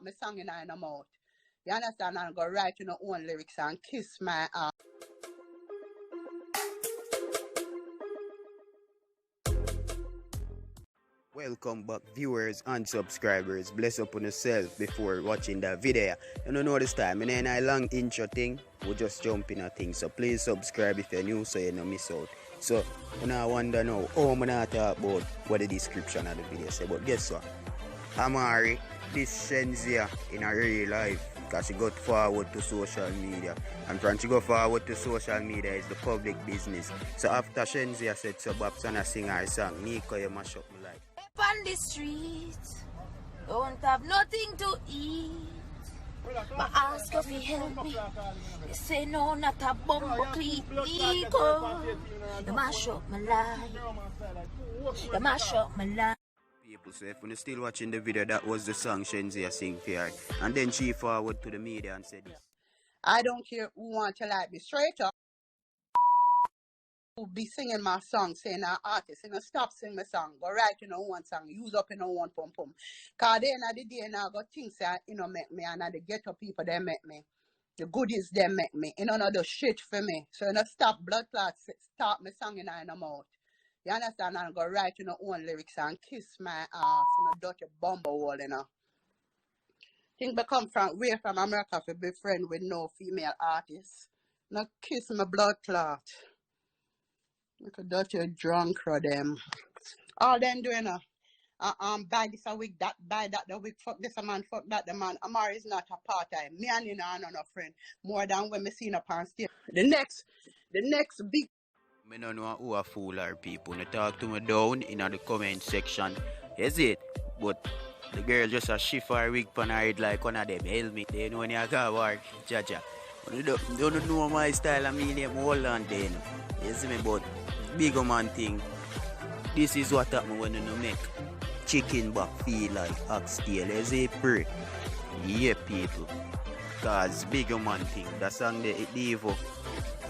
my song in my mouth. You understand? And go write your own lyrics and kiss my ass. Welcome back viewers and subscribers. Bless up on yourself before watching the video. You don't know this time, and then a long intro thing, we'll just jump in a thing. So please subscribe if you're new so you don't miss out. So when I wonder now, I'm gonna talk about what the description of the video say. But guess what? Amari, this Shenseea in a real life. Because she got forward to social media. And when she go forward to social media is the public business. So after Shenseea said so Babs and I sing her song, Neko, you mash up my life. On the streets, don't have nothing to eat. My ask if you help me. They say no, not a bumbo cleat. Neko, you mash up my life. You mash up my life. People, so if you're still watching the video, that was the song Shenseea sing for her. And then she forward to the media and said this. I don't care who want to like me straight up. Who be singing my song, saying an artist, stop singing my song, go write one song, use up one pum pum. Cause the end of the day now got things that make me, and the ghetto people they make me. The goodies they make me. Not the shit for me. So stop blood clots, stop my song in my mouth. You understand? And go write own lyrics and kiss my ass and a dirty bumblehole, Think I come from way from America to be friend with no female artists. Now kiss my blood clot. Look at dirty drunk for them. All them doing buy this a week, that buy that the week, fuck this a man, fuck that the man. Amari is not a part-time. Me and are not a friend. More than when me seen up on stage. The next big I don't know who a fool are people. They talk to me down in the comment section. Is it? But the girl just a shift her wig on her head like one of them helmet. They know when you go work. Jaja. You don't know my style. I mean, I'm hold on then. You see me? But big man thing. This is what happen when you make chicken back feel like oxtail. You see, pray. Yeah, people. Cause big man thing. That song there, it evil.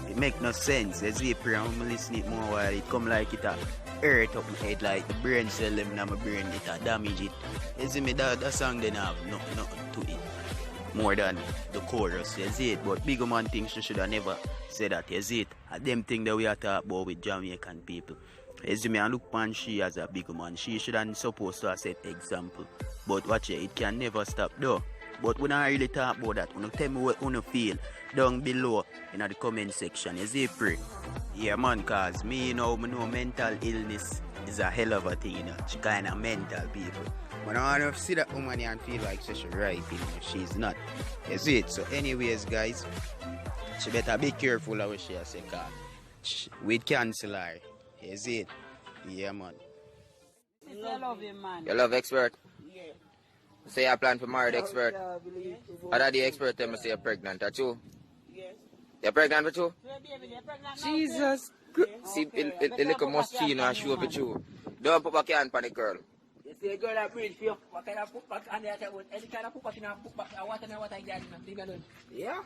It make no sense. As we pray, I'm listening it more while it come like it a earth up my head, like the brain cell them in my brain, it a damage it. You see me, that song then have nothing to it. More than the chorus, you see it. But big man things she should have never said that, you see it. And them thing that we are talking about with Jamaican people. You see me, I look upon she as a big man. She shouldn't supposed to have set example. But watch it can never stop though. But when I really talk about that, when you tell me what you feel down below in the comment section, you see, pray. Yeah, man, cause me know mental illness is a hell of a thing, She kind of mental people. When I want to see that woman and feel like she's right, she's not. You see it? So anyways, guys, she better be careful of what she say, cause we'd cancel her. You see it? Yeah, man. I love him, man. You love expert? Yeah. Say you plan for married expert. Other the expert tell me say you're pregnant, are you? Yes. You're pregnant with you? Jesus. See, the little mustino and show with you. Don't put back your hand on the girl. You see a girl that breathes for you, what kind of put back on the other one? Any kind of put back in a put back, what I get in a yeah?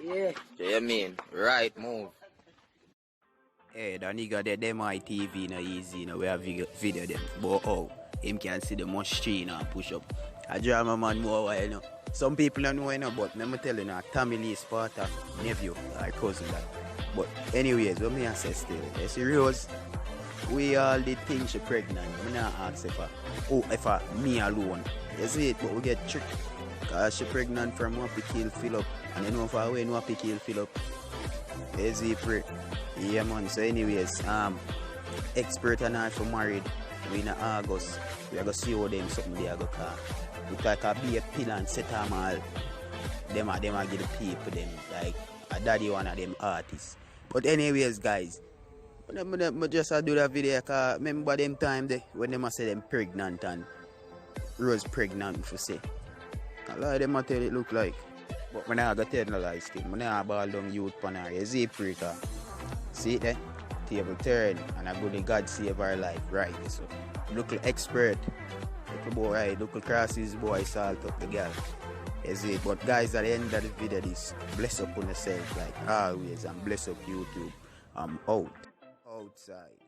Yeah. So you mean, right move. Hey, the nigga there, them ITV no easy, we have video them. But oh, him can see the machine and push up. I drama man more while, Some people don't know, but let me tell you now, Tommy Lee's part of nephew, or cousin that. But anyways, what me I say still, you serious? We all did think she pregnant. I'm not ask if me alone. You see it, but we get tricked. Cause she pregnant from one kill fill up. And you know if I win one kill fill up. You see it, yeah man, so anyways, expert and I for married. We in August. We are going to see how them something they are going to call. We like a be a pill and set them all. Them are give the people them. Like a daddy one of them artists. But anyways guys, I just do that video because remember them time there when them say them pregnant and Rose pregnant for say. A lot of them I tell it look like. But when I got tell no lies still. When I ball down youth pan her. You see it, see it there? Table turn and I go to God save our life, right? So local expert, little boy, right? Local crosses boy salt up the girl. Is it? But guys, at the end of the video, this bless up on yourself like always and bless up YouTube. I'm out. Outside.